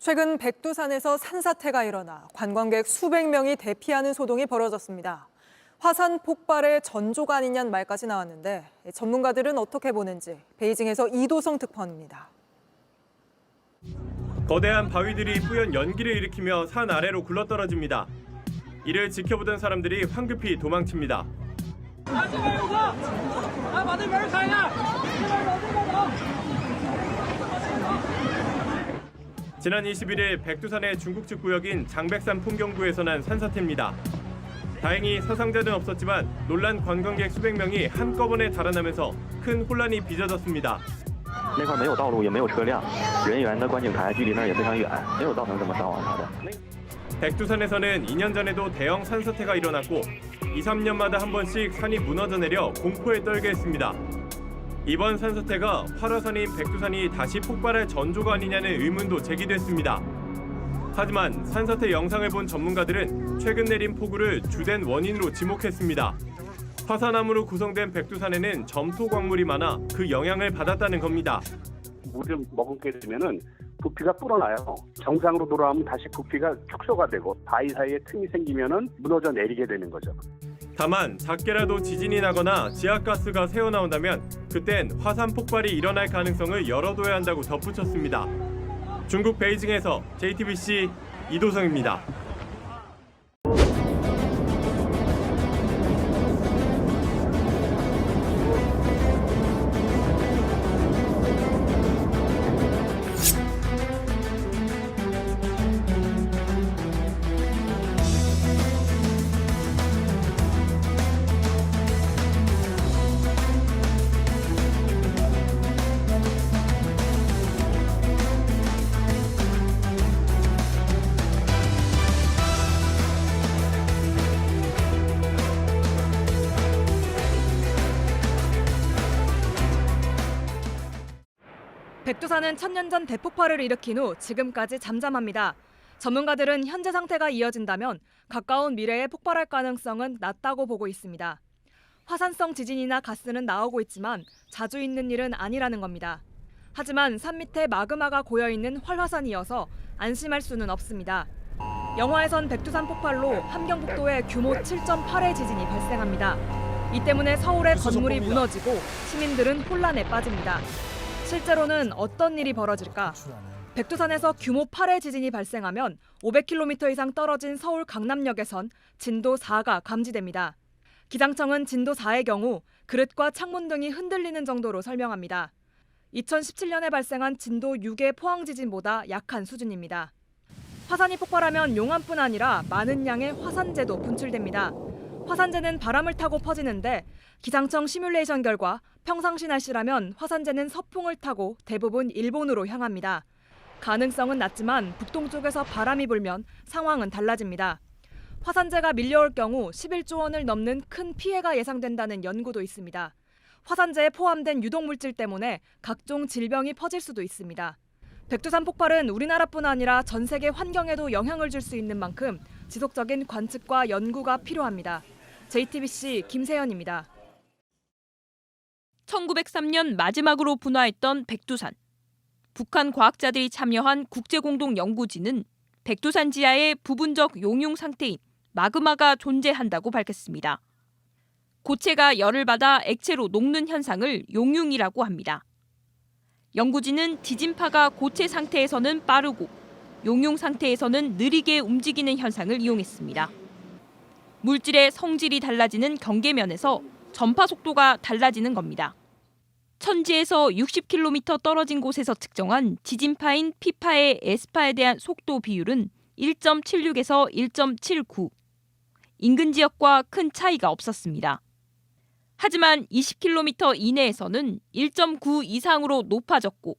최근 백두산에서 산사태가 일어나 관광객 수백 명이 대피하는 소동이 벌어졌습니다. 화산 폭발의 전조가 아니냐는 말까지 나왔는데 전문가들은 어떻게 보는지 베이징에서 이도성 특파원입니다. 거대한 바위들이 뿌연 연기를 일으키며 산 아래로 굴러떨어집니다. 이를 지켜보던 사람들이 황급히 도망칩니다. 지난 21일 백두산의 중국측 구역인 장백산 풍경구에서 난 산사태입니다. 다행히 사상자는 없었지만 놀란 관광객 수백 명이 한꺼번에 달아나면서 큰 혼란이 빚어졌습니다. 那块没有道路，也没有车辆，人员的观景台距离那儿也非常远，没有造成什么伤亡啥的。 백두산에서는 2년 전에도 대형 산사태가 일어났고 2, 3년마다 한 번씩 산이 무너져 내려 공포에 떨게 했습니다. 이번 산사태가 활화산인 백두산이 다시 폭발할 전조가 아니냐는 의문도 제기됐습니다. 하지만 산사태 영상을 본 전문가들은 최근 내린 폭우를 주된 원인으로 지목했습니다. 화산암으로 구성된 백두산에는 점토 광물이 많아 그 영향을 받았다는 겁니다. 물을 머금게 되면은 부피가 불어나요. 정상으로 돌아오면 다시 부피가 축소가 되고 바위 사이에 틈이 생기면은 무너져 내리게 되는 거죠. 다만 작게라도 지진이 나거나 지하가스가 새어나온다면 그땐 화산 폭발이 일어날 가능성을 열어둬야 한다고 덧붙였습니다. 중국 베이징에서 JTBC 이도성입니다. 백두산은 천년 전 대폭발을 일으킨 후 지금까지 잠잠합니다. 전문가들은 현재 상태가 이어진다면 가까운 미래에 폭발할 가능성은 낮다고 보고 있습니다. 화산성 지진이나 가스는 나오고 있지만 자주 있는 일은 아니라는 겁니다. 하지만 산 밑에 마그마가 고여있는 활화산이어서 안심할 수는 없습니다. 영화에선 백두산 폭발로 함경북도에 규모 7.8의 지진이 발생합니다. 이 때문에 서울의 건물이 무너지고 시민들은 혼란에 빠집니다. 실제로는 어떤 일이 벌어질까? 백두산에서 규모 8의 지진이 발생하면 500km 이상 떨어진 서울 강남역에선 진도 4가 감지됩니다. 기상청은 진도 4의 경우 그릇과 창문 등이 흔들리는 정도로 설명합니다. 2017년에 발생한 진도 6의 포항 지진보다 약한 수준입니다. 화산이 폭발하면 용암뿐 아니라 많은 양의 화산재도 분출됩니다. 화산재는 바람을 타고 퍼지는데 기상청 시뮬레이션 결과 평상시 날씨라면 화산재는 서풍을 타고 대부분 일본으로 향합니다. 가능성은 낮지만 북동쪽에서 바람이 불면 상황은 달라집니다. 화산재가 밀려올 경우 11조 원을 넘는 큰 피해가 예상된다는 연구도 있습니다. 화산재에 포함된 유독물질 때문에 각종 질병이 퍼질 수도 있습니다. 백두산 폭발은 우리나라뿐 아니라 전 세계 환경에도 영향을 줄 수 있는 만큼 지속적인 관측과 연구가 필요합니다. JTBC 김세연입니다. 1903년 마지막으로 분화했던 백두산. 북한 과학자들이 참여한 국제공동연구진은 백두산 지하에 부분적 용융 상태인 마그마가 존재한다고 밝혔습니다. 고체가 열을 받아 액체로 녹는 현상을 용융이라고 합니다. 연구진은 지진파가 고체 상태에서는 빠르고 용융 상태에서는 느리게 움직이는 현상을 이용했습니다. 물질의 성질이 달라지는 경계면에서 전파 속도가 달라지는 겁니다. 천지에서 60km 떨어진 곳에서 측정한 지진파인 P파의 S파에 대한 속도 비율은 1.76에서 1.79. 인근 지역과 큰 차이가 없었습니다. 하지만 20km 이내에서는 1.9 이상으로 높아졌고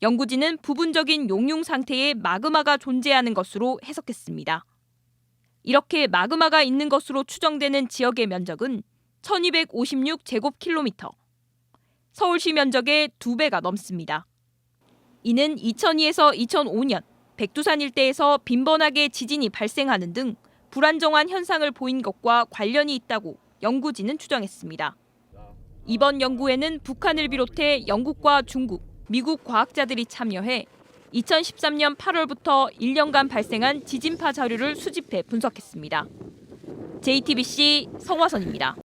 연구진은 부분적인 용융 상태의 마그마가 존재하는 것으로 해석했습니다. 이렇게 마그마가 있는 것으로 추정되는 지역의 면적은 1256제곱킬로미터. 서울시 면적의 2배가 넘습니다. 이는 2002에서 2005년 백두산 일대에서 빈번하게 지진이 발생하는 등 불안정한 현상을 보인 것과 관련이 있다고 연구진은 추정했습니다. 이번 연구에는 북한을 비롯해 영국과 중국, 미국 과학자들이 참여해 2013년 8월부터 1년간 발생한 지진파 자료를 수집해 분석했습니다. JTBC 성화선입니다.